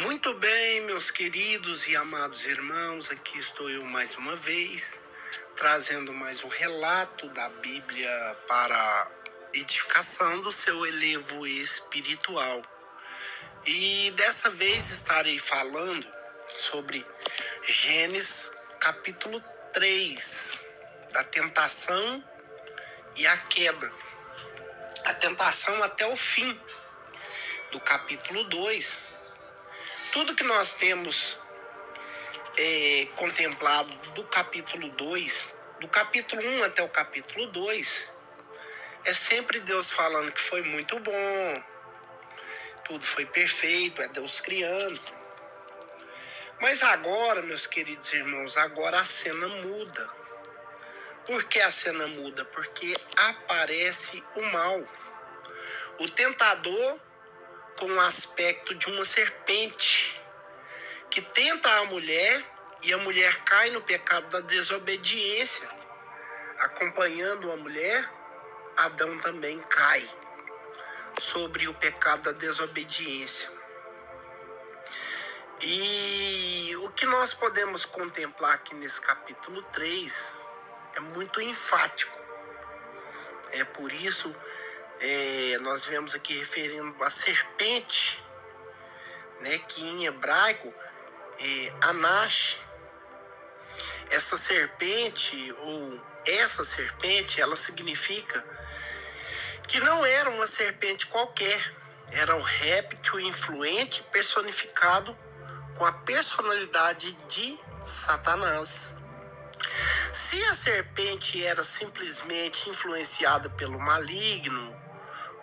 Muito bem, meus queridos e amados irmãos, aqui estou eu mais uma vez, trazendo mais um relato da Bíblia para edificação do seu elevo espiritual. E dessa vez estarei falando sobre Gênesis capítulo 3, da tentação e a queda. A tentação até o fim do capítulo 2. Tudo que nós temos contemplado do capítulo 2, do capítulo 1 até o capítulo 2, é sempre Deus falando que foi muito bom, tudo foi perfeito, é Deus criando. Mas agora, meus queridos irmãos, agora a cena muda. Por que a cena muda? Porque aparece o mal. O tentador com o aspecto de uma serpente, que tenta a mulher e a mulher cai no pecado da desobediência. Acompanhando a mulher, Adão também cai sobre o pecado da desobediência. E o que nós podemos contemplar aqui nesse capítulo 3 é muito enfático. Por isso, nós vemos aqui referindo a serpente, que em hebraico Anash. Essa serpente, ela significa que não era uma serpente qualquer, era um réptil influente personificado com a personalidade de Satanás. Se a serpente era simplesmente influenciada pelo maligno,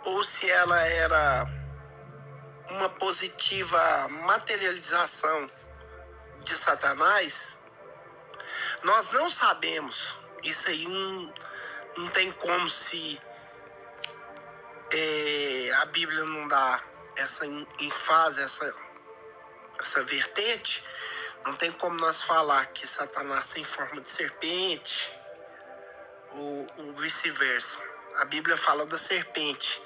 ou se ela era uma positiva materialização de Satanás, nós não sabemos. Isso aí não tem como, se a Bíblia não dá essa ênfase, essa vertente, não tem como nós falar que Satanás tem forma de serpente ou vice-versa. A Bíblia fala da serpente,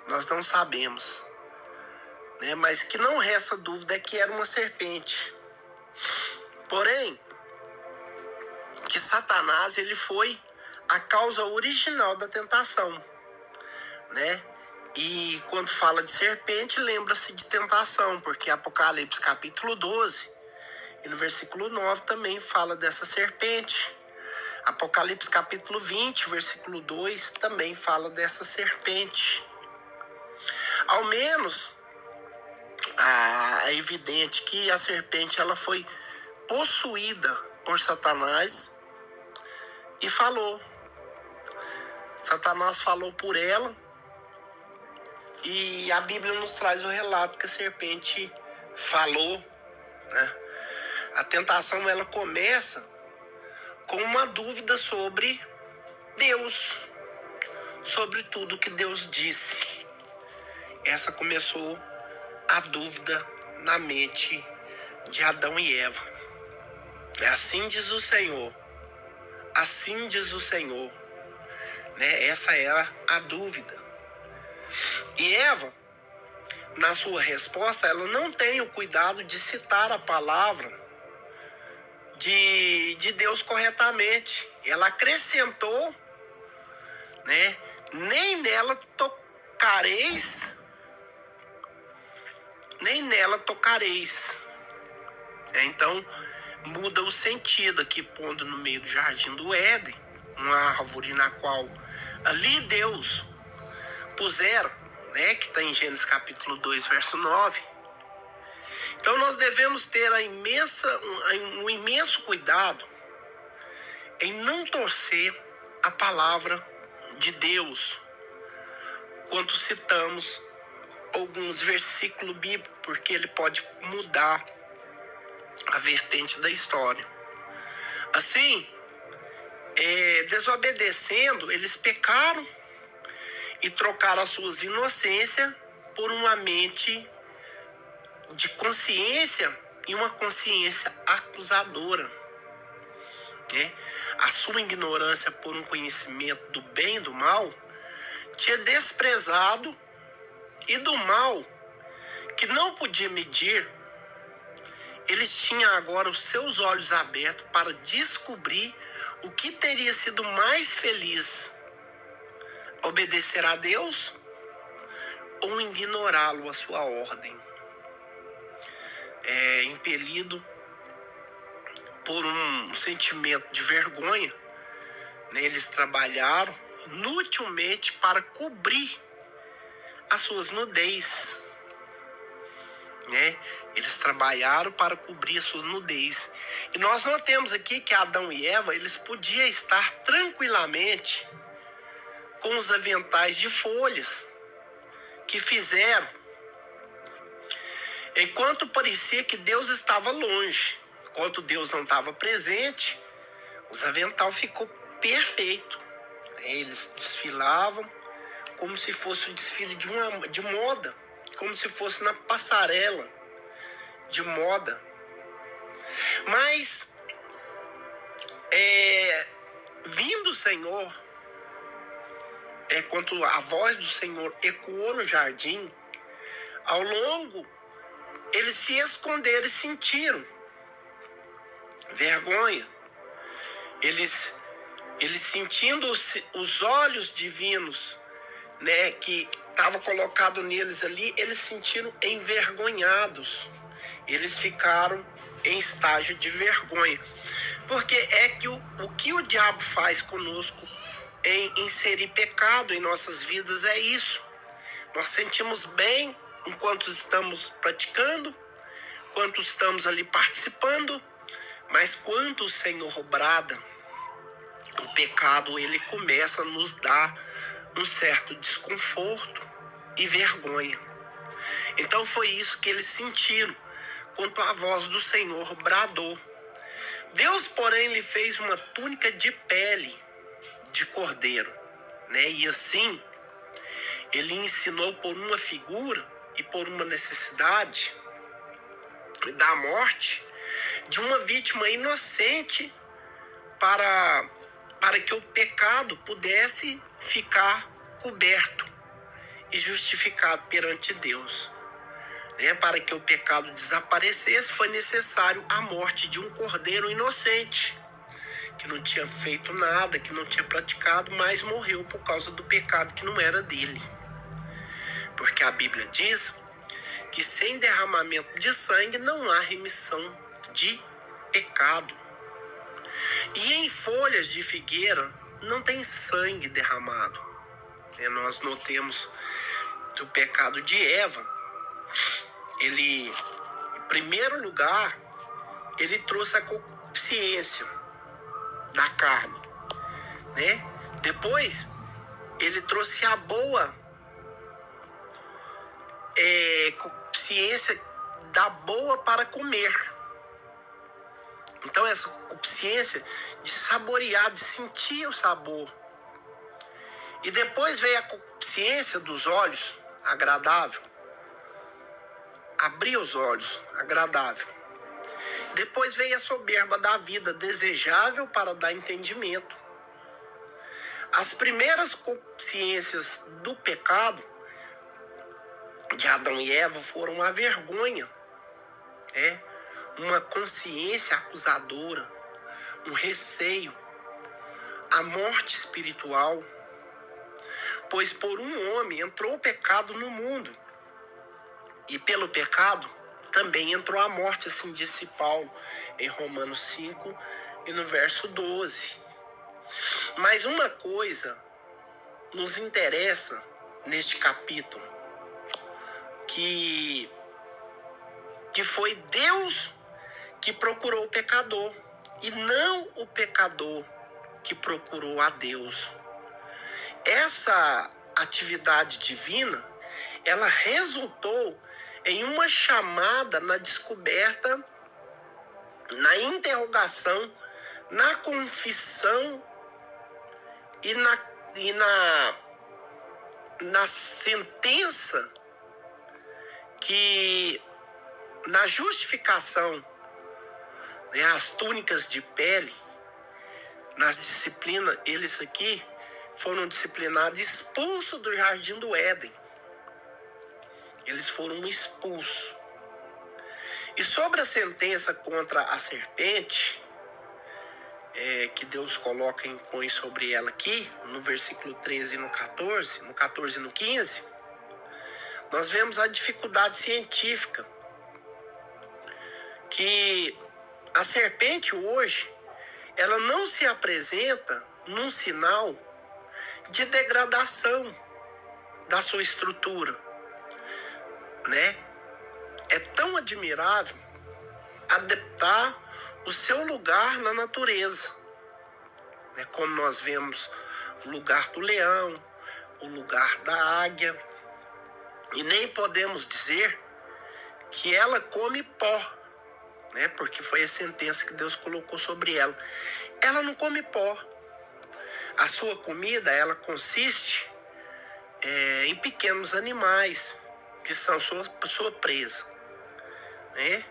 nós não sabemos, mas que não resta dúvida é que era uma serpente. Porém, que Satanás ele foi a causa original da tentação, E quando fala de serpente, lembra-se de tentação, porque Apocalipse capítulo 12, e no versículo 9 também fala dessa serpente. Apocalipse capítulo 20, versículo 2, também fala dessa serpente. Ao menos, é evidente que a serpente ela foi possuída por Satanás e falou. Satanás falou por ela, e a Bíblia nos traz o relato que a serpente falou, A tentação ela começa com uma dúvida sobre Deus, sobre tudo que Deus disse. Essa começou a dúvida na mente de Adão e Eva. Assim diz o Senhor, assim diz o Senhor, Essa era a dúvida. E Eva, na sua resposta, ela não tem o cuidado de citar a palavra de Deus corretamente. Ela acrescentou, nem nela tocareis, nem nela tocareis. Então, muda o sentido aqui, pondo no meio do jardim do Éden, uma árvore na qual ali Deus pusera, que está em Gênesis capítulo 2, verso 9. Então nós devemos ter um imenso cuidado em não torcer a palavra de Deus quando citamos alguns versículos bíblicos, porque ele pode mudar a vertente da história. Assim, desobedecendo, eles pecaram e trocaram as suas inocências por uma mente de consciência e uma consciência acusadora. A sua ignorância por um conhecimento do bem e do mal tinha desprezado, e do mal que não podia medir, eles tinham agora os seus olhos abertos para descobrir o que teria sido mais feliz: obedecer a Deus ou ignorá-lo, a sua ordem. Impelido por um sentimento de vergonha, né, eles trabalharam inutilmente para cobrir as suas nudez, né? Eles trabalharam para cobrir as suas nudez. E nós notamos aqui que Adão e Eva, eles podiam estar tranquilamente com os aventais de folhas que fizeram, enquanto parecia que Deus estava longe, enquanto Deus não estava presente, os avental ficou perfeito. Eles desfilavam como se fosse o desfile de moda, como se fosse na passarela de moda. Mas vindo o Senhor, quando a voz do Senhor ecoou no jardim, ao longo eles se esconderam e sentiram vergonha. Eles sentindo os olhos divinos, né, que estava colocado neles ali, eles se sentiram envergonhados. Eles ficaram em estágio de vergonha. Porque o que o diabo faz conosco em inserir pecado em nossas vidas é isso. Nós sentimos bem enquanto estamos praticando, enquanto estamos ali participando, mas quando o Senhor brada, o pecado ele começa a nos dar um certo desconforto e vergonha. Então foi isso que eles sentiram quando a voz do Senhor bradou. Deus, porém, lhe fez uma túnica de pele de cordeiro, né? E assim ele ensinou por uma figura e por uma necessidade da morte de uma vítima inocente para que o pecado pudesse ficar coberto e justificado perante Deus. Para que o pecado desaparecesse, foi necessário a morte de um cordeiro inocente, que não tinha feito nada, que não tinha praticado, mas morreu por causa do pecado que não era dele. Porque a Bíblia diz que sem derramamento de sangue não há remissão de pecado. E em folhas de figueira não tem sangue derramado. Nós notemos que o pecado de Eva, ele, em primeiro lugar, ele trouxe a concupiscência da carne, né? Depois, ele trouxe a boa concupiscência da boa para comer. Então, essa concupiscência de saborear, de sentir o sabor. E depois veio a concupiscência dos olhos, agradável. Abrir os olhos, agradável. Depois veio a soberba da vida, desejável para dar entendimento. As primeiras consciências do pecado de Adão e Eva foram a vergonha, uma consciência acusadora, um receio, a morte espiritual. Pois por um homem entrou o pecado no mundo, e pelo pecado também entrou a morte, assim disse Paulo em Romanos 5 e no verso 12. Mas uma coisa nos interessa neste capítulo, que foi Deus que procurou o pecador, e não o pecador que procurou a Deus. Essa atividade divina, ela resultou em uma chamada na descoberta, na interrogação, na confissão e na sentença, que na justificação, as túnicas de pele, nas disciplinas, eles aqui foram disciplinados, expulsos do jardim do Éden. eles foram expulsos. E sobre a sentença contra a serpente, que Deus coloca em cunho sobre ela aqui, no versículo 13 e no 14 e no 15, nós vemos a dificuldade científica, que a serpente hoje, ela não se apresenta num sinal de degradação da sua estrutura, né? É tão admirável adaptar o seu lugar na natureza, né? Como nós vemos o lugar do leão, o lugar da águia, e nem podemos dizer que ela come pó, né? Porque foi a sentença que Deus colocou sobre ela. Ela não come pó. A sua comida, ela consiste em pequenos animais que são sua presa, né?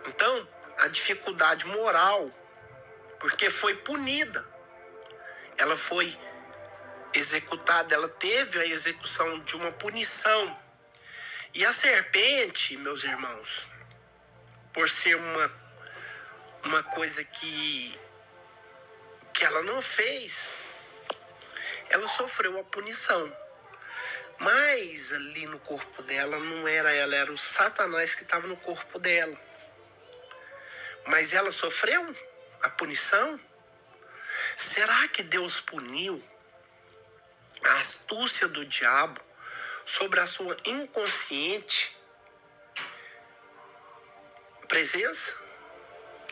Então, a dificuldade moral, porque foi punida, ela foi executada, ela teve a execução de uma punição. E a serpente, meus irmãos, por ser uma coisa que ela não fez, ela sofreu a punição. Mas ali no corpo dela não era ela, era o Satanás que estava no corpo dela. Mas ela sofreu a punição? Será que Deus puniu a astúcia do diabo sobre a sua inconsciente presença?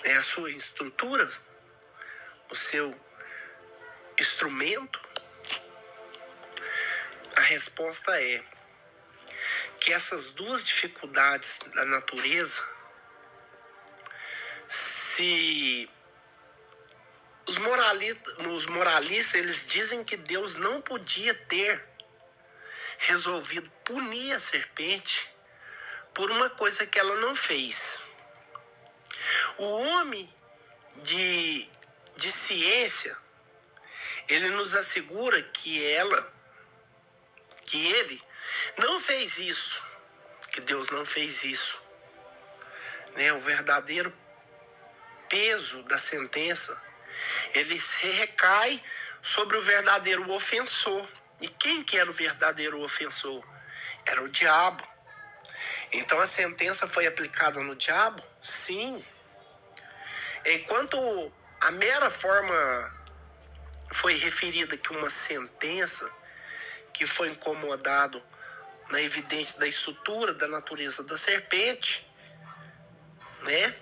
É a sua estrutura? O seu instrumento? A resposta é que essas duas dificuldades da natureza, se os moralistas eles dizem que Deus não podia ter resolvido punir a serpente por uma coisa que ela não fez. O homem de ciência, ele nos assegura que ele não fez isso, que Deus não fez isso, né? O verdadeiro peso da sentença, ele recai sobre o verdadeiro ofensor. E quem que era o verdadeiro ofensor? Era o diabo. Então a sentença foi aplicada no diabo? Sim. Enquanto a mera forma foi referida que uma sentença que foi incomodado na evidência da estrutura, da natureza da serpente, né?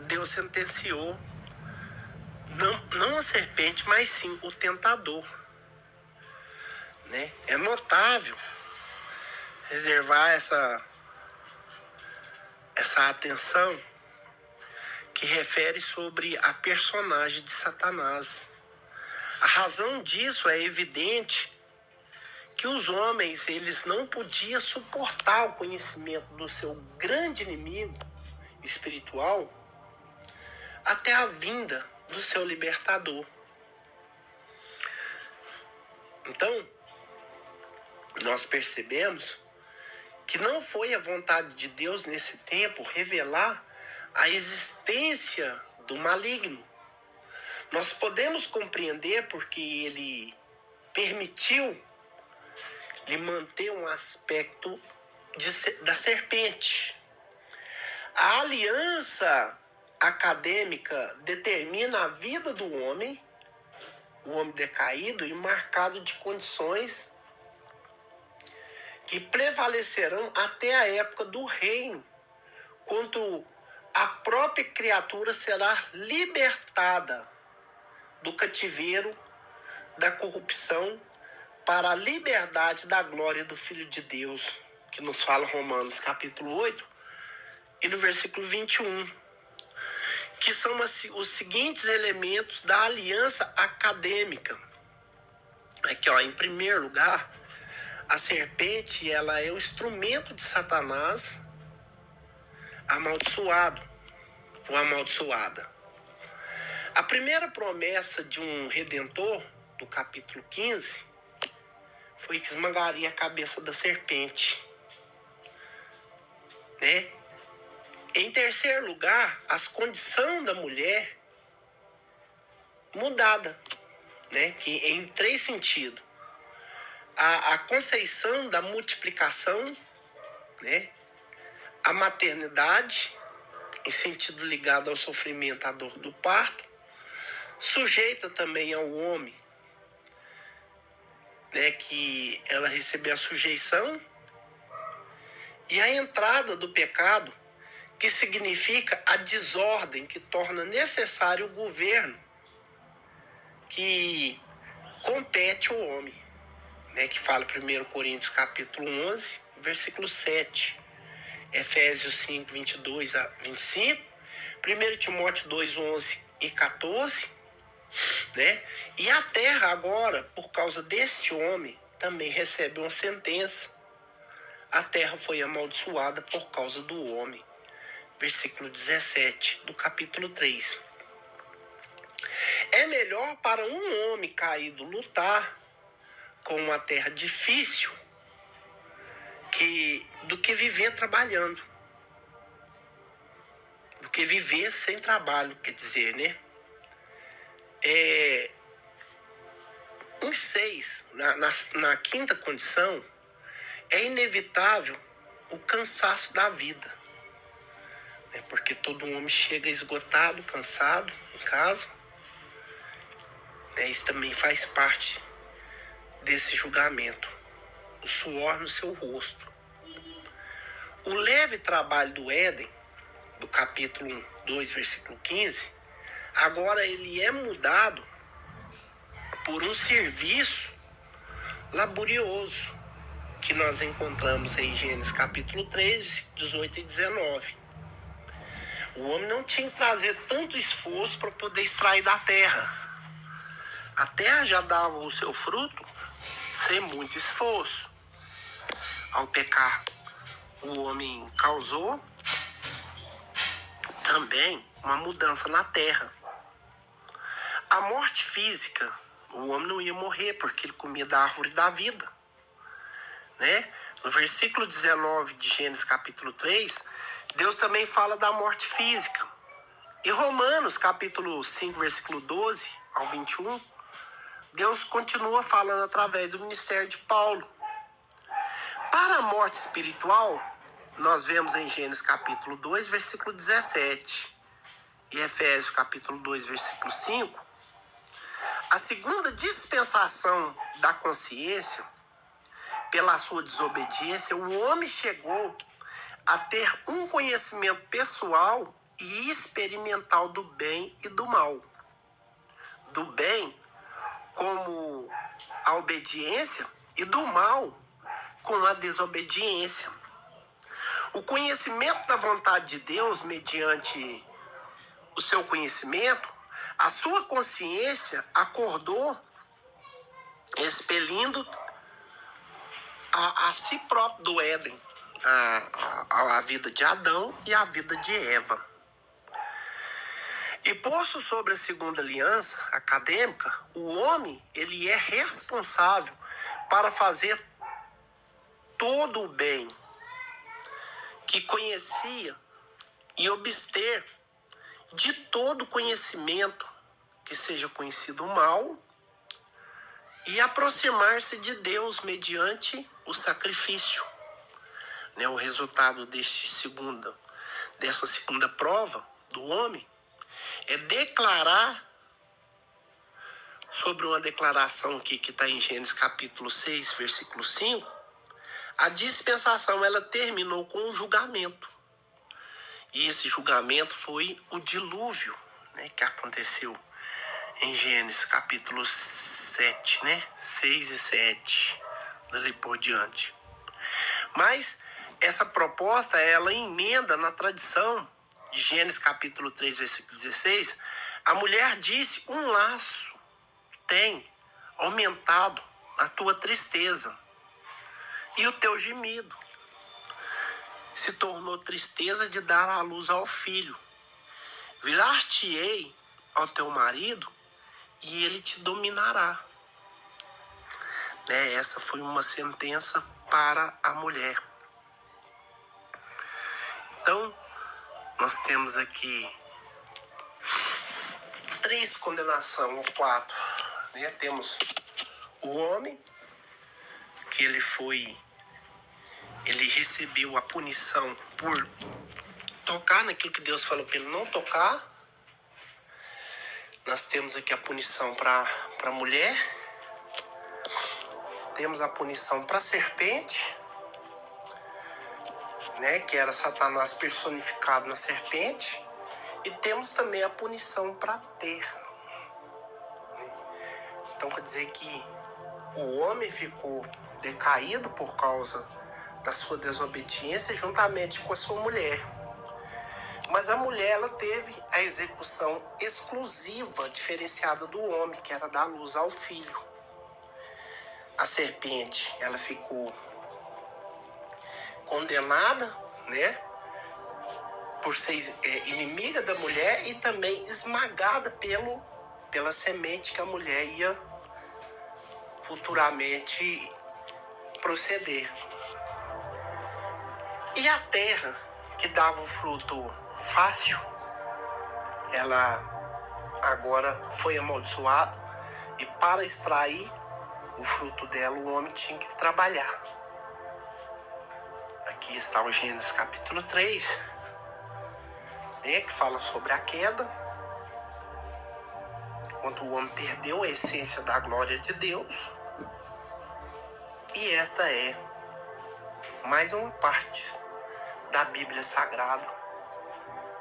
Deus sentenciou não a serpente, mas sim o tentador, né? É notável reservar essa atenção que refere sobre a personagem de Satanás. A razão disso é evidente que os homens eles não podiam suportar o conhecimento do seu grande inimigo espiritual até a vinda do seu libertador. Então, nós percebemos que não foi a vontade de Deus nesse tempo revelar a existência do maligno. Nós podemos compreender porque ele permitiu lhe manter um aspecto da serpente. A aliança acadêmica determina a vida do homem, o homem decaído e marcado de condições que prevalecerão até a época do reino, quando a própria criatura será libertada do cativeiro da corrupção para a liberdade da glória do Filho de Deus, que nos fala Romanos capítulo 8 e no versículo 21, que são os seguintes elementos da aliança acadêmica. Aqui, em primeiro lugar, a serpente ela é o instrumento de Satanás amaldiçoado ou amaldiçoada. A primeira promessa de um redentor, do capítulo 15, foi que esmagaria a cabeça da serpente, né? Em terceiro lugar, as condições da mulher mudada, né? Que em 3 sentidos. A conceição da multiplicação, né? A maternidade, em sentido ligado ao sofrimento, à dor do parto, sujeita também ao homem, né? Que ela recebeu a sujeição, e a entrada do pecado, que significa a desordem que torna necessário o governo que compete ao homem, né, que fala 1 Coríntios capítulo 11, versículo 7, Efésios 5, 22 a 25, 1 Timóteo 2, 11 e 14, né? E a terra agora, por causa deste homem, também recebe uma sentença. A terra foi amaldiçoada por causa do homem. Versículo 17 do capítulo 3. É melhor para um homem caído lutar com uma terra difícil do que viver trabalhando. Do que viver sem trabalho, quer dizer, né? Em 6, na quinta condição, é inevitável o cansaço da vida. Né? Porque todo homem chega esgotado, cansado em casa. Isso também faz parte desse julgamento. O suor no seu rosto. O leve trabalho do Éden, do capítulo 2, versículo 15, agora ele é mudado por um serviço laborioso, que nós encontramos em Gênesis capítulo 3, versículos 18 e 19. O homem não tinha que trazer tanto esforço para poder extrair da terra. A terra já dava o seu fruto sem muito esforço. Ao pecar, o homem causou também uma mudança na terra. A morte física, o homem não ia morrer porque ele comia da árvore da vida, né? No versículo 19 de Gênesis capítulo 3, Deus também fala da morte física. E Romanos capítulo 5, versículo 12 ao 21, Deus continua falando através do ministério de Paulo. Para a morte espiritual, nós vemos em Gênesis capítulo 2, versículo 17 e Efésios capítulo 2, versículo 5, a segunda dispensação da consciência, pela sua desobediência, o homem chegou a ter um conhecimento pessoal e experimental do bem e do mal. Do bem como a obediência e do mal com a desobediência. O conhecimento da vontade de Deus, mediante o seu conhecimento, a sua consciência acordou, expelindo a si próprio do Éden, a vida de Adão e a vida de Eva. E posto sobre a segunda aliança acadêmica, o homem ele é responsável para fazer todo o bem que conhecia e obter de todo conhecimento que seja conhecido o mal e aproximar-se de Deus mediante o sacrifício. O resultado dessa segunda prova do homem é declarar, sobre uma declaração aqui que está em Gênesis capítulo 6, versículo 5, a dispensação ela terminou com um julgamento. E esse julgamento foi o dilúvio, que aconteceu em Gênesis capítulo 7, 6 e 7, dali por diante. Mas essa proposta, ela emenda na tradição de Gênesis capítulo 3, versículo 16, a mulher disse, um laço tem aumentado a tua tristeza e o teu gemido se tornou tristeza de dar à luz ao filho. Virar-te-ei ao teu marido e ele te dominará. né? Essa foi uma sentença para a mulher. Então, nós temos aqui 3 condenações, ou 4. Né? Temos o homem, que ele recebeu a punição por tocar naquilo que Deus falou para ele não tocar. Nós temos aqui a punição para a mulher. Temos a punição para a serpente, né, que era Satanás personificado na serpente. E temos também a punição para a terra. Então quer dizer que o homem ficou decaído por causa da sua desobediência juntamente com a sua mulher. Mas a mulher, ela teve a execução exclusiva, diferenciada do homem, que era dar luz ao filho. A serpente, ela ficou condenada, né, por ser inimiga da mulher e também esmagada pela semente que a mulher ia futuramente proceder. E a terra, que dava o fruto fácil, ela agora foi amaldiçoada, e para extrair o fruto dela, o homem tinha que trabalhar. Aqui está o Gênesis capítulo 3, né, que fala sobre a queda, quando o homem perdeu a essência da glória de Deus. E esta é mais uma parte da Bíblia Sagrada,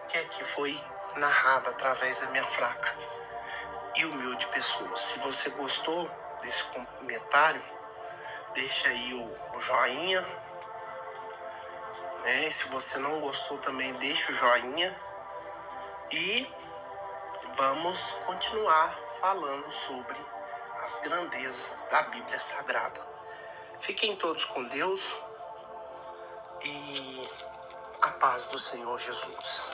que aqui foi narrada através da minha fraca e humilde pessoa. Se você gostou desse comentário, deixa aí o joinha, né? Se você não gostou também, deixa o joinha. E vamos continuar falando sobre as grandezas da Bíblia Sagrada. Fiquem todos com Deus e a paz do Senhor Jesus.